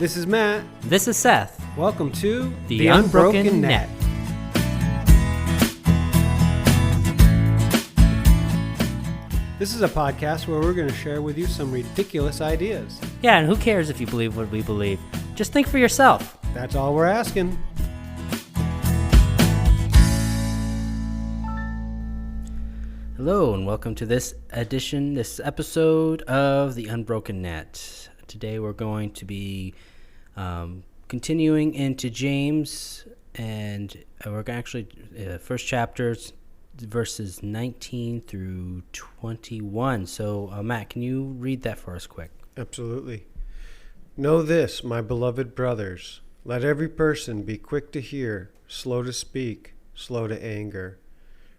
This is Matt. This is Seth. Welcome to The Unbroken Net. This is a podcast where we're going to share with you some ridiculous ideas. Yeah, and who cares if you believe what we believe? Just think for yourself. That's all we're asking. Hello, and welcome to this episode of The Unbroken Net. Today we're going to be continuing into James, and we're actually first chapters, verses 19 through 21. So, Matt, can you read that for us quick? Absolutely. Know this, my beloved brothers. Let every person be quick to hear, slow to speak, slow to anger.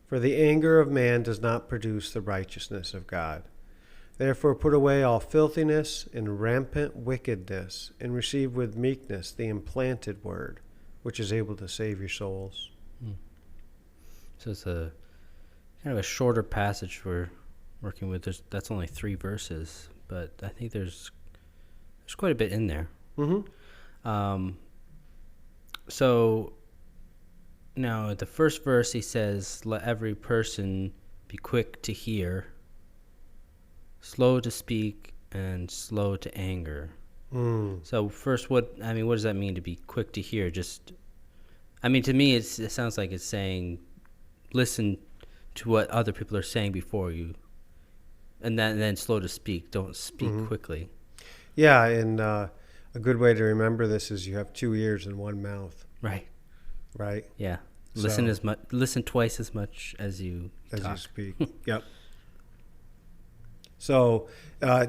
For the anger of man does not produce the righteousness of God. Therefore put away all filthiness and rampant wickedness, and receive with meekness the implanted word, which is able to save your souls. So it's a kind of a shorter passage we're working with. That's only 3 verses, but I think there's quite a bit in there. So now the first verse he says, let every person be quick to hear, slow to speak, and slow to anger. So first, what does that mean to be quick to hear? To me, it sounds like it's saying, listen to what other people are saying before you, and then slow to speak. Don't speak quickly. Yeah, and a good way to remember this is you have 2 ears and 1 mouth. Right? Yeah. Listen twice as much as you talk. You speak. Yep. So,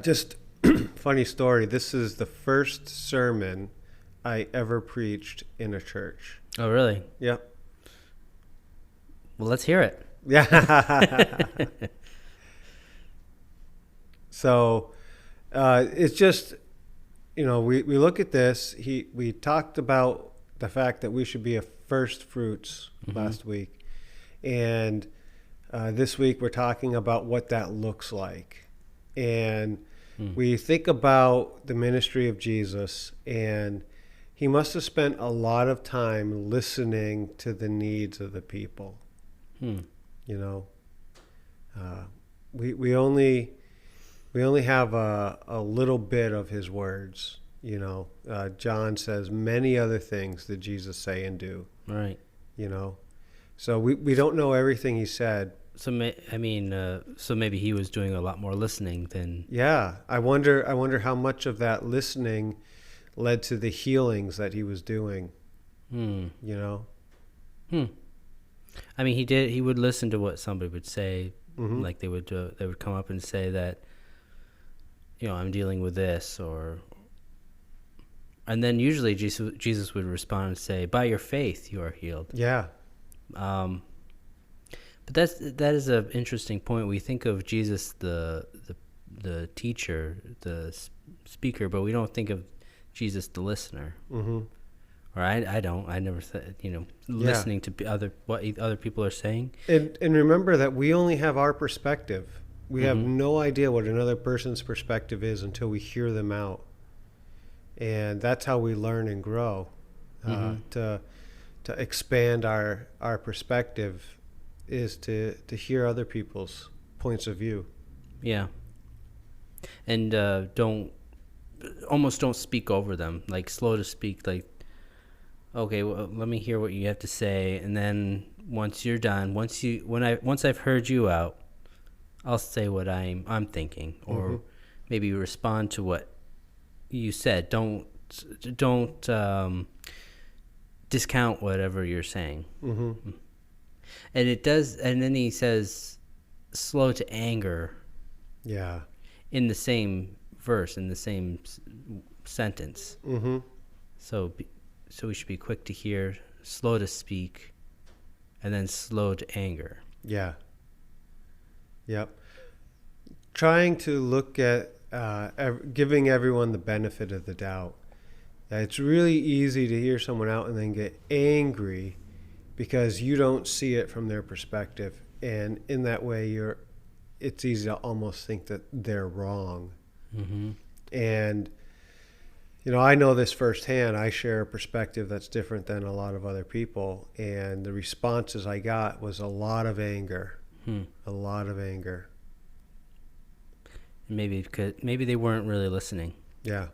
just funny story. This is the first sermon I ever preached in a church. Oh, really? Yep. Well, let's hear it. Yeah. So, it's just, we look at this. We talked about the fact that we should be a first fruits last week. And this week we're talking about what that looks like. And we think about the ministry of Jesus, and he must have spent a lot of time listening to the needs of the people. We only have a little bit of his words. John says many other things that Jesus say and do. Right. So we don't know everything he said. So maybe he was doing a lot more listening than. Yeah, I wonder how much of that listening led to the healings that he was doing. He would listen to what somebody would say. Like they would come up and say that, I'm dealing with this, and then usually Jesus would respond and say, by your faith you are healed. Yeah. But that is an interesting point. We think of Jesus the teacher, the speaker, but we don't think of Jesus the listener. Or I don't. I never said, listening to what other people are saying. And remember that we only have our perspective. We have no idea what another person's perspective is until we hear them out. And that's how we learn and grow. To expand our perspective is to hear other people's points of view. Yeah. And don't speak over them. Like, slow to speak. Like, okay, well, let me hear what you have to say, and then once you're done, once I've heard you out, I'll say what I'm thinking, or maybe respond to what you said. Don't discount whatever you're saying. And it does, and then he says, slow to anger. Yeah. In the same verse, in the same sentence. So we should be quick to hear, slow to speak, and then slow to anger. Yeah. Yep. Trying to look at giving everyone the benefit of the doubt. It's really easy to hear someone out and then get angry because you don't see it from their perspective. And in that way, it's easy to almost think that they're wrong. And I know this firsthand. I share a perspective that's different than a lot of other people, and the responses I got was a lot of anger, a lot of anger. Maybe they weren't really listening. Yeah,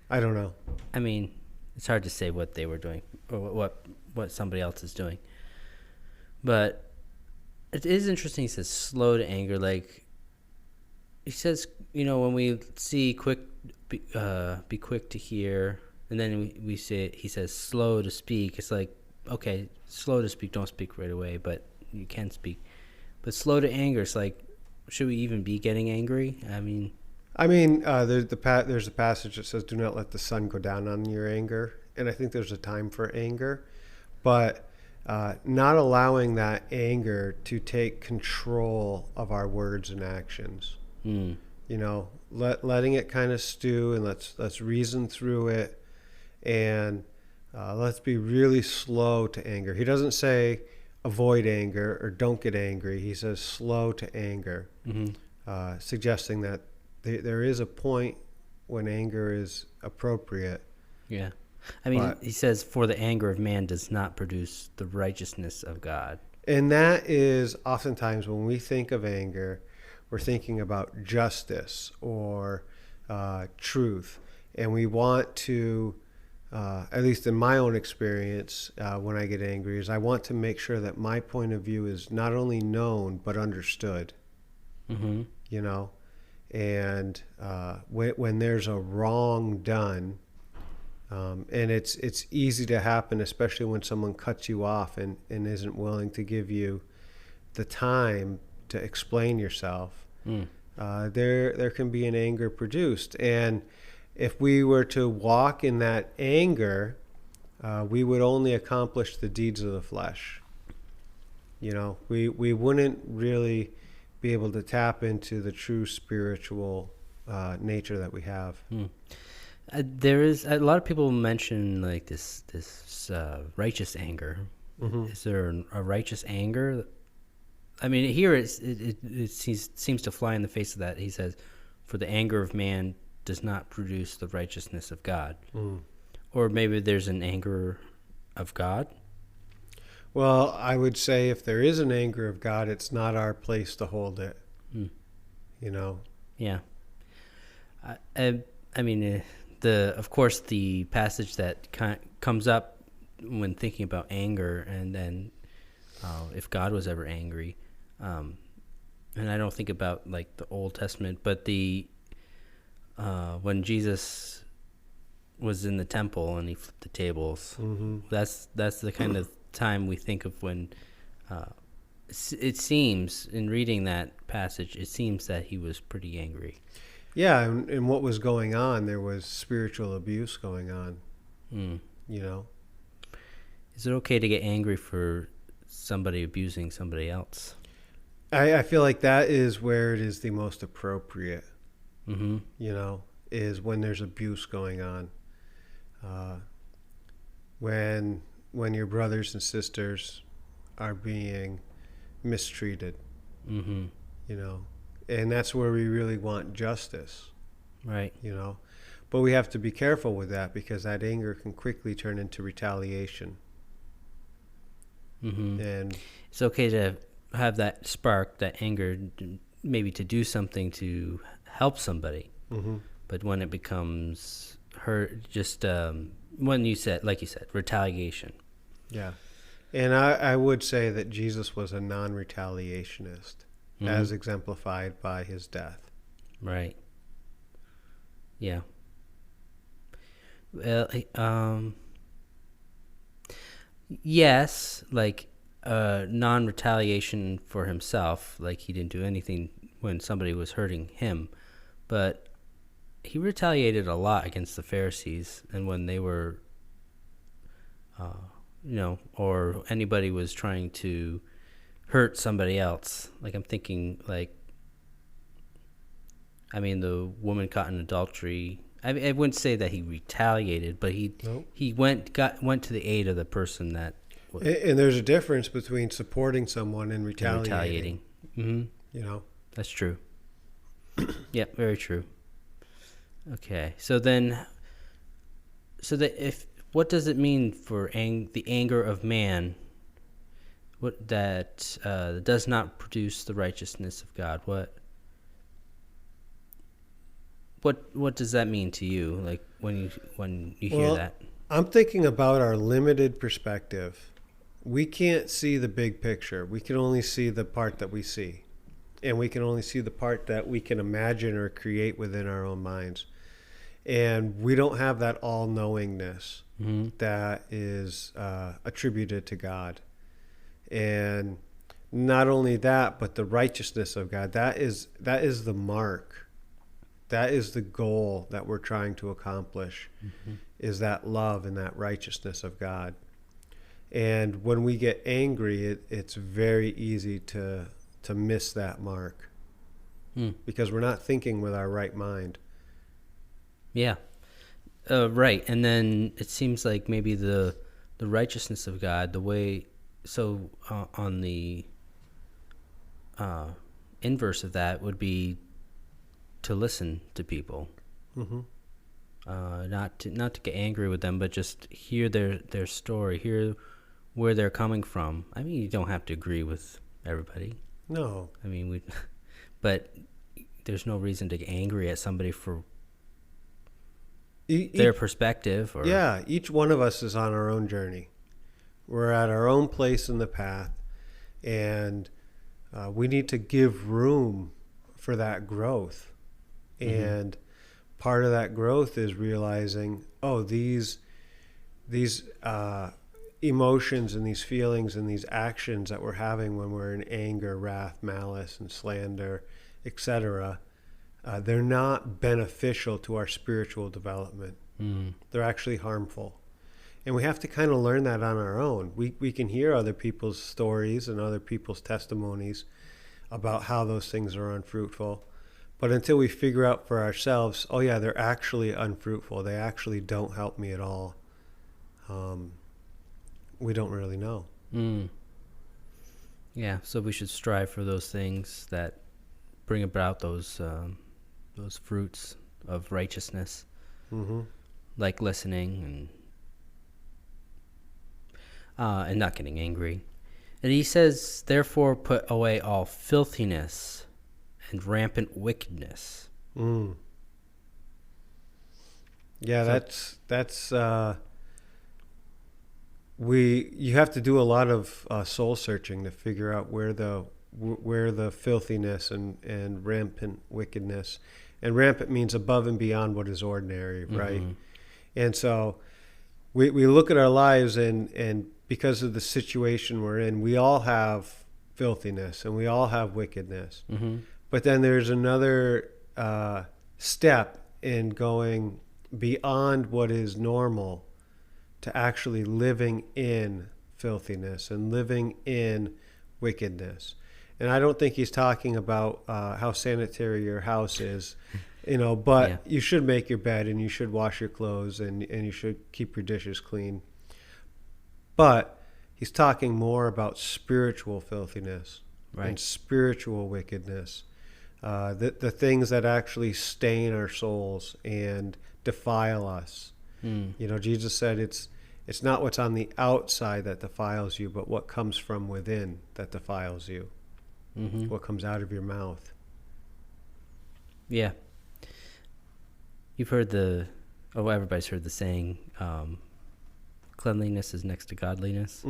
I don't know. I mean, it's hard to say what they were doing or what somebody else is doing, but it is interesting. He says slow to anger, like he says, when we see quick. Be quick to hear, and then we say he says slow to speak. It's like, okay, slow to speak, don't speak right away, but you can speak. But slow to anger, it's like, should we even be getting angry? There's a passage that says, "Do not let the sun go down on your anger," and I think there's a time for anger, but not allowing that anger to take control of our words and actions. Letting it kind of stew, and let's reason through it, and let's be really slow to anger. He doesn't say avoid anger or don't get angry. He says slow to anger, suggesting that there is a point when anger is appropriate. Yeah. He says, for the anger of man does not produce the righteousness of God. And that is oftentimes when we think of anger, we're thinking about justice or truth. And we want to, at least in my own experience, when I get angry, is I want to make sure that my point of view is not only known, but understood. And when there's a wrong done, and it's easy to happen, especially when someone cuts you off and isn't willing to give you the time to explain yourself, there can be an anger produced. And if we were to walk in that anger, we would only accomplish the deeds of the flesh. We wouldn't really be able to tap into the true spiritual nature that we have. There is a lot of people mention like this righteous anger. Is there a righteous anger? Here it seems to fly in the face of that. He says, "For the anger of man does not produce the righteousness of God." Or maybe there's an anger of God. Well, I would say if there is an anger of God, it's not our place to hold it. Yeah. Of course, the passage that comes up when thinking about anger, and then if God was ever angry, and I don't think about like the Old Testament, but when Jesus was in the temple and he flipped the tables, that's the kind of time we think of when it seems, in reading that passage, it seems that he was pretty angry. Yeah, and what was going on, there was spiritual abuse going on, Is it okay to get angry for somebody abusing somebody else? I feel like that is where it is the most appropriate, is when there's abuse going on. When your brothers and sisters are being mistreated, and that's where we really want justice. Right. But we have to be careful with that, because that anger can quickly turn into retaliation. And it's okay to have that spark, that anger, maybe to do something to help somebody. But when it becomes when you said, like you said, retaliation. Yeah. And I would say that Jesus was a non-retaliationist, as exemplified by his death. Right. Yeah. Well, yes, like non-retaliation for himself, like he didn't do anything when somebody was hurting him, but he retaliated a lot against the Pharisees, and when they were, or anybody was trying to hurt somebody else. Like I'm thinking, the woman caught in adultery. I wouldn't say that he retaliated, but he went to the aid of the person that. And there's a difference between supporting someone and retaliating. That's true. Yeah, very true. Okay, so then So that what does it mean for the anger of man? What that does not produce the righteousness of God? What does that mean to you? Like when you hear Well, that? I'm thinking about our limited perspective. We can't see the big picture. We can only see the part that we see. And we can only see the part that we can imagine or create within our own minds. And we don't have that all-knowingness that is attributed to God. And not only that, but the righteousness of God. That is the mark. That is the goal that we're trying to accomplish, is that love and that righteousness of God. And when we get angry, it's very easy to miss that mark because we're not thinking with our right mind. Yeah. Right. And then it seems like maybe the righteousness of God, the way, so on the inverse of that would be to listen to people. Not to get angry with them, but just hear their story, hear where they're coming from. I mean, you don't have to agree with everybody. No. I mean, but there's no reason to get angry at somebody for their perspective. Or yeah, each one of us is on our own journey. We're at our own place in the path, and we need to give room for that growth. And part of that growth is realizing, oh, these emotions and these feelings and these actions that we're having when we're in anger, wrath, malice, and slander, etc., they're not beneficial to our spiritual development. They're actually harmful. And we have to kind of learn that on our own. We can hear other people's stories and other people's testimonies about how those things are unfruitful. But until we figure out for ourselves, oh yeah, they're actually unfruitful, they actually don't help me at all, we don't really know. Yeah, so we should strive for those things that bring about those fruits of righteousness, like listening and not getting angry. And he says, therefore, put away all filthiness and rampant wickedness. Yeah, that's you have to do a lot of soul searching to figure out where the filthiness and rampant wickedness, and rampant means above and beyond what is ordinary, right? And so we look at our lives, and because of the situation we're in, we all have filthiness and we all have wickedness. But then there's another step in going beyond what is normal to actually living in filthiness and living in wickedness. And I don't think he's talking about how sanitary your house is, but you should make your bed and you should wash your clothes and you should keep your dishes clean. But he's talking more about spiritual filthiness and spiritual wickedness. The things that actually stain our souls and defile us. Jesus said it's not what's on the outside that defiles you, but what comes from within that defiles you. What comes out of your mouth. Yeah. You've heard everybody's heard the saying, cleanliness is next to godliness.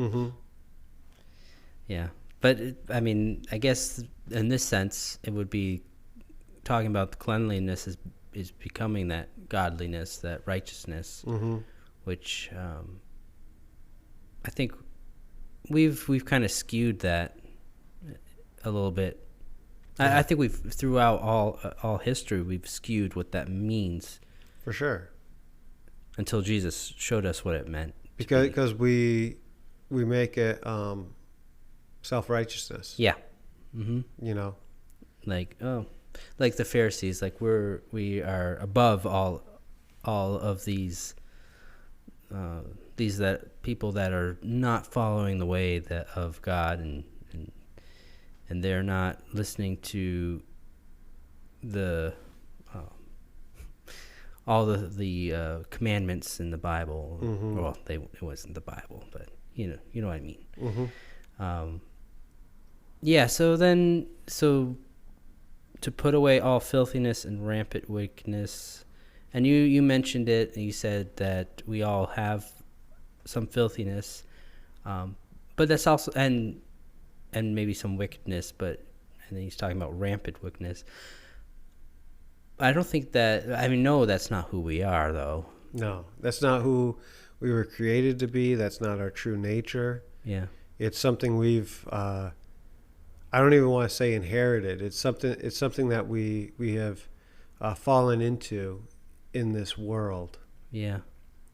Yeah. But, I guess in this sense, it would be talking about the cleanliness is becoming that godliness, that righteousness, which I think we've kind of skewed that a little bit. I think we've, throughout all history, we've skewed what that means. For sure. Until Jesus showed us what it meant. Because we make it self-righteousness. Yeah. Like the Pharisees, like we are above all of these that people that are not following the way of God, and they're not listening to all the commandments in the Bible. Mm-hmm. Well, it wasn't the Bible, but you know what I mean. Mm-hmm. Yeah. So to put away all filthiness and rampant wickedness, and you mentioned it, and you said that we all have some filthiness, but that's also and maybe some wickedness, but and then he's talking about rampant wickedness. I don't think that. I mean, no, that's not who we are, though. No, that's not who we were created to be. That's not our true nature. Yeah. It's something we've. I don't even want to say inherited. It's something that we have fallen into in this world. Yeah.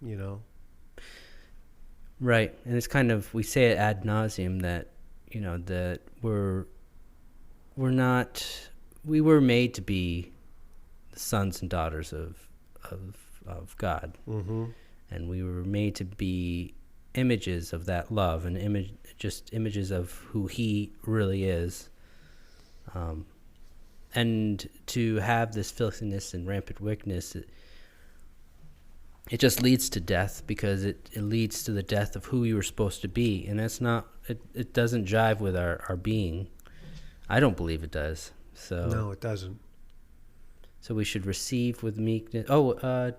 You know. Right, and it's kind of, we say it ad nauseum that that we're not, we were made to be the sons and daughters of God, Mm-hmm. and we were made to be images of that love and images of who He really is, and to have this filthiness and rampant wickedness. It just leads to death, because it leads to the death of who you were supposed to be. And that's not, it doesn't jive with our being. I don't believe it does. So No, it doesn't. So we should receive with meekness. Oh,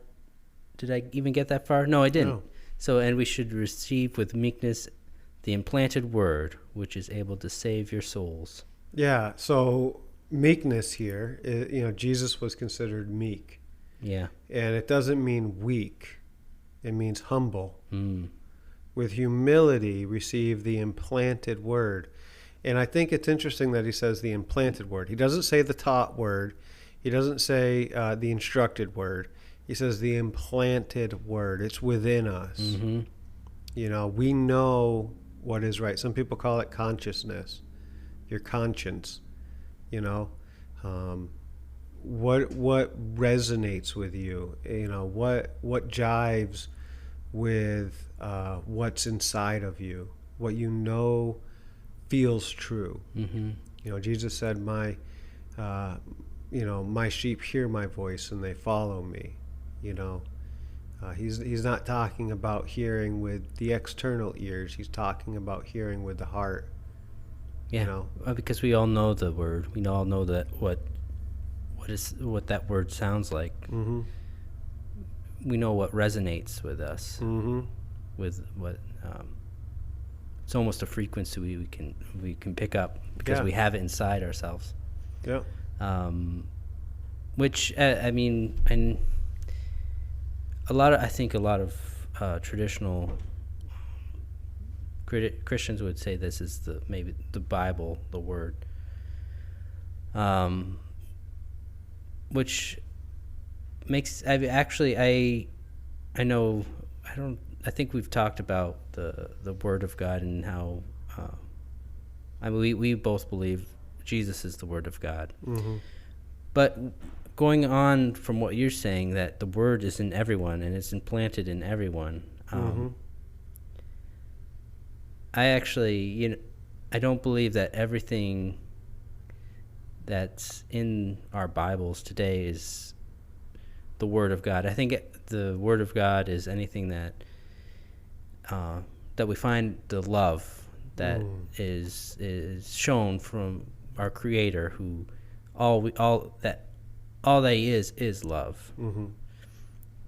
did I even get that far? No, I didn't. No. So, and we should receive with meekness the implanted word, which is able to save your souls. Yeah. So meekness here, Jesus was considered meek. Yeah. And it doesn't mean weak. It means humble. Mm. With humility, receive the implanted word. And I think it's interesting that he says the implanted word. He doesn't say the taught word. He doesn't say the instructed word. He says the implanted word. It's within us. Mm-hmm. We know what is right. Some people call it consciousness, your conscience. What resonates with you? What jives with what's inside of you? What feels true. Mm-hmm. Jesus said, my sheep hear my voice and they follow me. He's not talking about hearing with the external ears. He's talking about hearing with the heart. Yeah. Because we all know the word. We all know that what that word sounds like. Mm-hmm. We know what resonates with us. Mm-hmm. With what it's almost a frequency we can pick up, because we have it inside ourselves. Yeah. Which I mean, and I think a lot of traditional Christians would say this is maybe the Bible, the Word. Which makes, I think we've talked about the Word of God and how we both believe Jesus is the Word of God. Mm-hmm. But going on from what you're saying, that the Word is in everyone and it's implanted in everyone, Mm-hmm. I actually, I don't believe that everything that's in our Bibles today is the Word of God. I think the Word of God is anything that we find the love that is shown from our Creator, who all that He is love. Mm-hmm.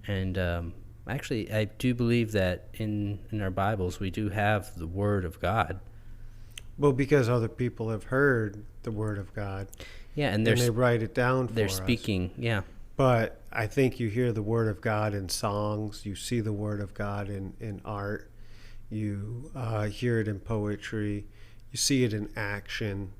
And actually, I do believe that in our Bibles we do have the Word of God. Well, because other people have heard the Word of God. Yeah, and they write it down for us. They're speaking, yeah. But I think you hear the Word of God in songs. You see the Word of God in art. You hear it in poetry. You see it in action.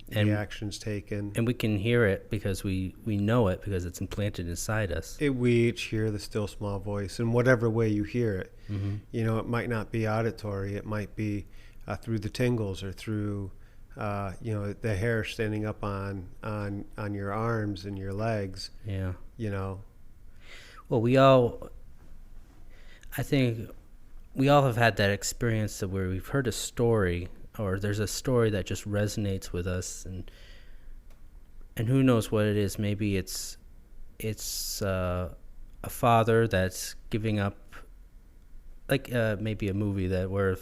The actions taken. And we can hear it because we know it, because it's implanted inside us. We each hear the still small voice in whatever way you hear it. Mm-hmm. It might not be auditory. It might be through the tingles, or through the hair standing up on your arms and your legs. Yeah. Well, I think we all have had that experience of where we've heard a story, or there's a story that just resonates with us, and who knows what it is. Maybe it's a father that's giving up, like maybe a movie that where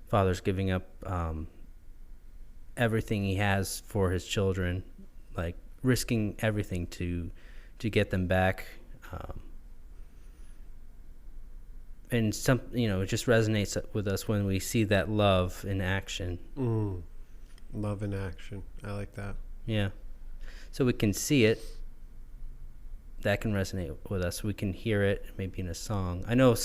father's giving up everything he has for his children, like risking everything to get them back. And some, it just resonates with us when we see that love in action. Love in action. I like that. Yeah. So we can see it. That can resonate with us. We can hear it maybe in a song. I know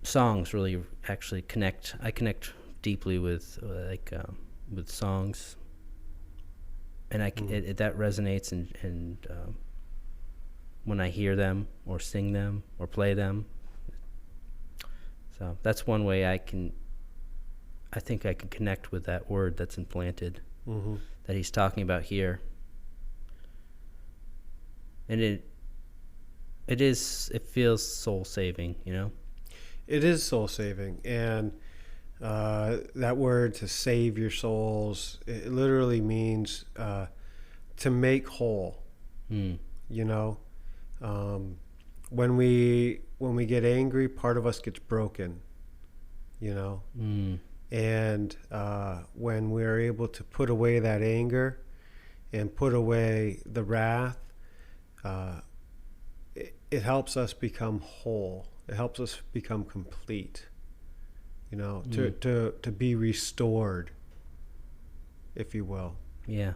songs really actually connect. I connect deeply with with songs, and that resonates. And when I hear them or sing them or play them, so that's one way I think I can connect with that word that's implanted, that he's talking about here. And it feels soul saving, It is soul saving, and that word, to save your souls, it literally means to make whole. When we get angry, part of us gets broken, and when we're able to put away that anger and put away the wrath, it helps us become whole. It helps us become complete, to be restored, if you will. Yeah.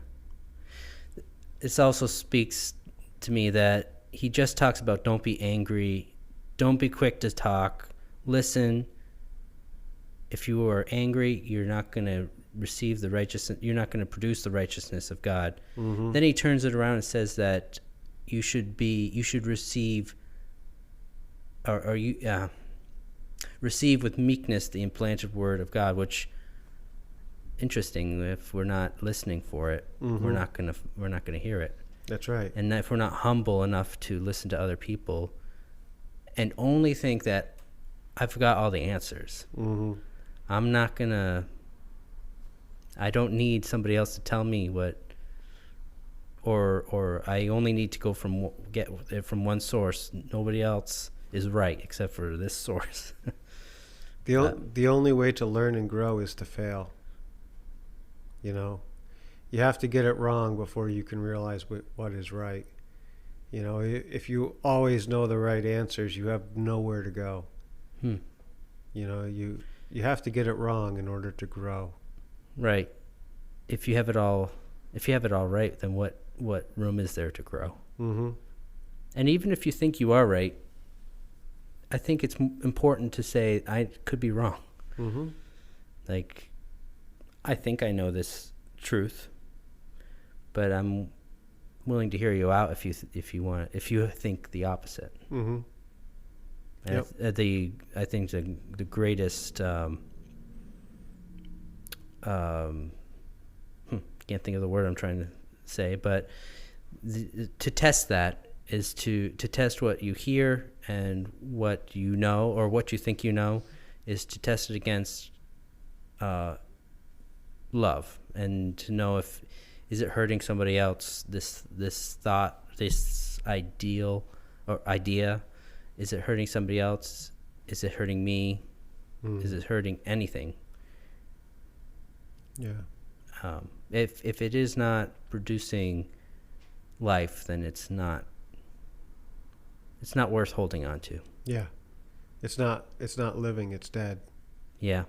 This also speaks to me that he just talks about don't be angry, don't be quick to talk, listen. If you are angry, you're not going to receive the righteousness, you're not going to produce the righteousness of God. Then he turns it around and says that you should receive receive with meekness the implanted word of God, which, interesting, if we're not listening for it, we're not gonna hear it. That's right. And if we're not humble enough to listen to other people and only think that I've got all the answers, I don't need somebody else to tell me what, or I only need to get it from one source. Nobody else is right except for this source. The only way to learn and grow is to fail. You have to get it wrong before you can realize what is right. If you always know the right answers, you have nowhere to go. You have to get it wrong in order to grow. Right. If you have it all right, then what room is there to grow? And even if you think you are right, I think it's important to say I could be wrong. Like, I think I know this truth, but I'm willing to hear you out if you think the opposite. Yep. I think the greatest can't think of the word I'm trying to say, but to test that is to test what you hear and what you know, or what you think you know, is to test it against love, and to know is it hurting somebody else, this thought, this ideal or idea, is it hurting somebody else, is it hurting me, is it hurting anything? If it is not producing life, then it's not worth holding on to. Yeah. It's not living, it's dead. Yeah.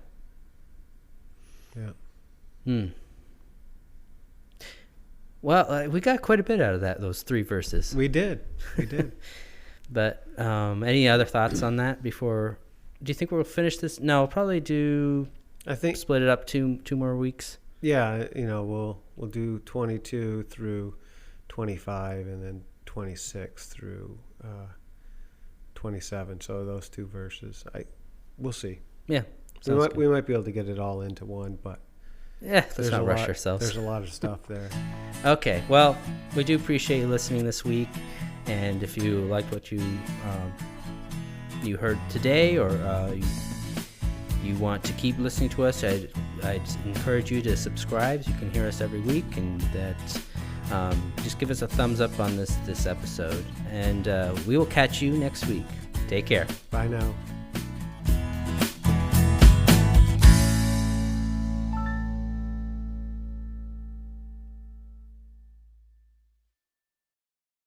Well, we got quite a bit out of those 3 verses. We did. But any other thoughts on that before? Do you think we'll finish this? No, we'll probably do. I think split it up two more weeks. Yeah, we'll do 22 through 25, and then 26 through 27. So those 2 verses, we'll see. Yeah, we might be able to get it all into one, but let's not rush ourselves. There's a lot of stuff there. Okay, well, we do appreciate you listening this week, and if you liked what you heard today, or you want to keep listening to us, I'd encourage you to subscribe so you can hear us every week, and that Just give us a thumbs up on this episode, and we will catch you next week. Take care. Bye now.